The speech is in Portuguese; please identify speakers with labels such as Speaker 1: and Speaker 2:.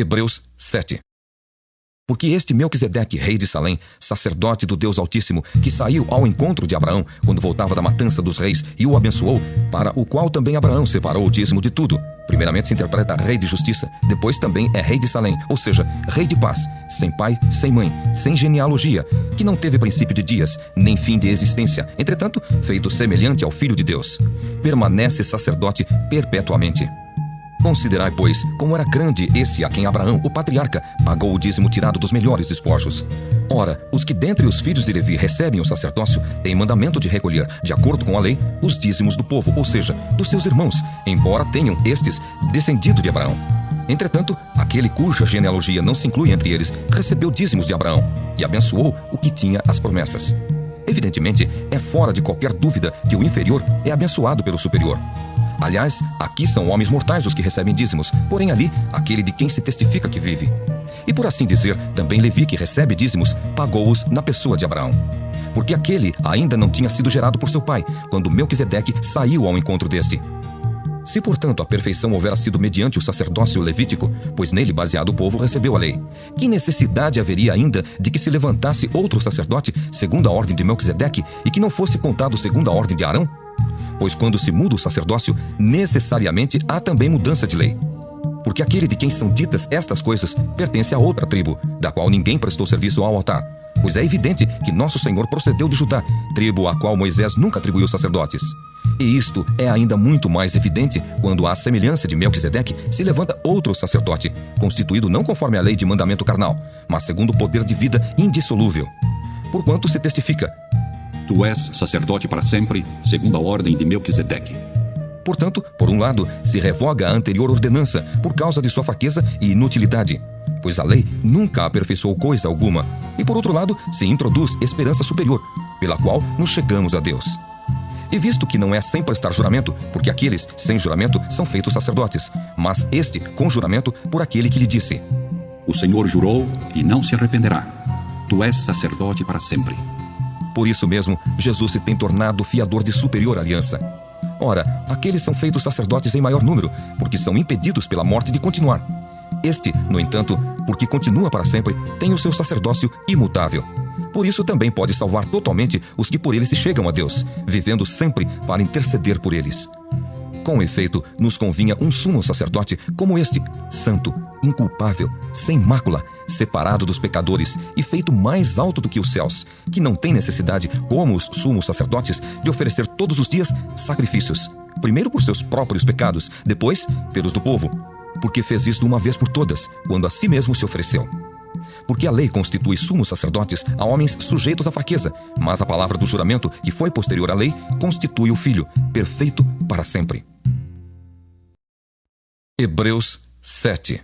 Speaker 1: Hebreus 7. Porque este Melquisedeque, rei de Salém, sacerdote do Deus Altíssimo, que saiu ao encontro de Abraão quando voltava da matança dos reis e o abençoou, para o qual também Abraão separou o dízimo de tudo. Primeiramente se interpreta rei de justiça, depois também é rei de Salém, ou seja, rei de paz, sem pai, sem mãe, sem genealogia, que não teve princípio de dias, nem fim de existência, entretanto, feito semelhante ao Filho de Deus. Permanece sacerdote perpetuamente. Considerai, pois, como era grande esse a quem Abraão, o patriarca, pagou o dízimo tirado dos melhores despojos. Ora, os que dentre os filhos de Levi recebem o sacerdócio têm mandamento de recolher, de acordo com a lei, os dízimos do povo, ou seja, dos seus irmãos, embora tenham estes descendido de Abraão. Entretanto, aquele cuja genealogia não se inclui entre eles, recebeu dízimos de Abraão e abençoou o que tinha as promessas. Evidentemente, é fora de qualquer dúvida que o inferior é abençoado pelo superior. Aliás, aqui são homens mortais os que recebem dízimos, porém ali, aquele de quem se testifica que vive. E por assim dizer, também Levi, que recebe dízimos, pagou-os na pessoa de Abraão. Porque aquele ainda não tinha sido gerado por seu pai, quando Melquisedeque saiu ao encontro deste. Se, portanto, a perfeição houvera sido mediante o sacerdócio levítico, pois nele baseado o povo recebeu a lei, que necessidade haveria ainda de que se levantasse outro sacerdote segundo a ordem de Melquisedeque e que não fosse contado segundo a ordem de Arão? Pois quando se muda o sacerdócio, necessariamente há também mudança de lei. Porque aquele de quem são ditas estas coisas pertence a outra tribo, da qual ninguém prestou serviço ao altar. Pois é evidente que nosso Senhor procedeu de Judá, tribo a qual Moisés nunca atribuiu sacerdotes. E isto é ainda muito mais evidente quando, à semelhança de Melquisedeque, se levanta outro sacerdote, constituído não conforme a lei de mandamento carnal, mas segundo o poder de vida indissolúvel. Porquanto se testifica:
Speaker 2: Tu és sacerdote para sempre, segundo a ordem de Melquisedeque.
Speaker 1: Portanto, por um lado, se revoga a anterior ordenança por causa de sua fraqueza e inutilidade, pois a lei nunca aperfeiçoou coisa alguma, e por outro lado, se introduz esperança superior, pela qual nos chegamos a Deus. E visto que não é sem prestar juramento, porque aqueles sem juramento são feitos sacerdotes, mas este com juramento por aquele que lhe disse:
Speaker 2: O Senhor jurou e não se arrependerá. Tu és sacerdote para sempre.
Speaker 1: Por isso mesmo, Jesus se tem tornado fiador de superior aliança. Ora, aqueles são feitos sacerdotes em maior número, porque são impedidos pela morte de continuar. Este, no entanto, porque continua para sempre, tem o seu sacerdócio imutável. Por isso também pode salvar totalmente os que por ele se chegam a Deus, vivendo sempre para interceder por eles. Com efeito, nos convinha um sumo sacerdote como este, santo, inculpável, sem mácula, separado dos pecadores e feito mais alto do que os céus, que não tem necessidade, como os sumos sacerdotes, de oferecer todos os dias sacrifícios, primeiro por seus próprios pecados, depois pelos do povo, porque fez isto uma vez por todas, quando a si mesmo se ofereceu. Porque a lei constitui sumos sacerdotes a homens sujeitos à fraqueza, mas a palavra do juramento, que foi posterior à lei, constitui o Filho, perfeito para sempre. Hebreus 7.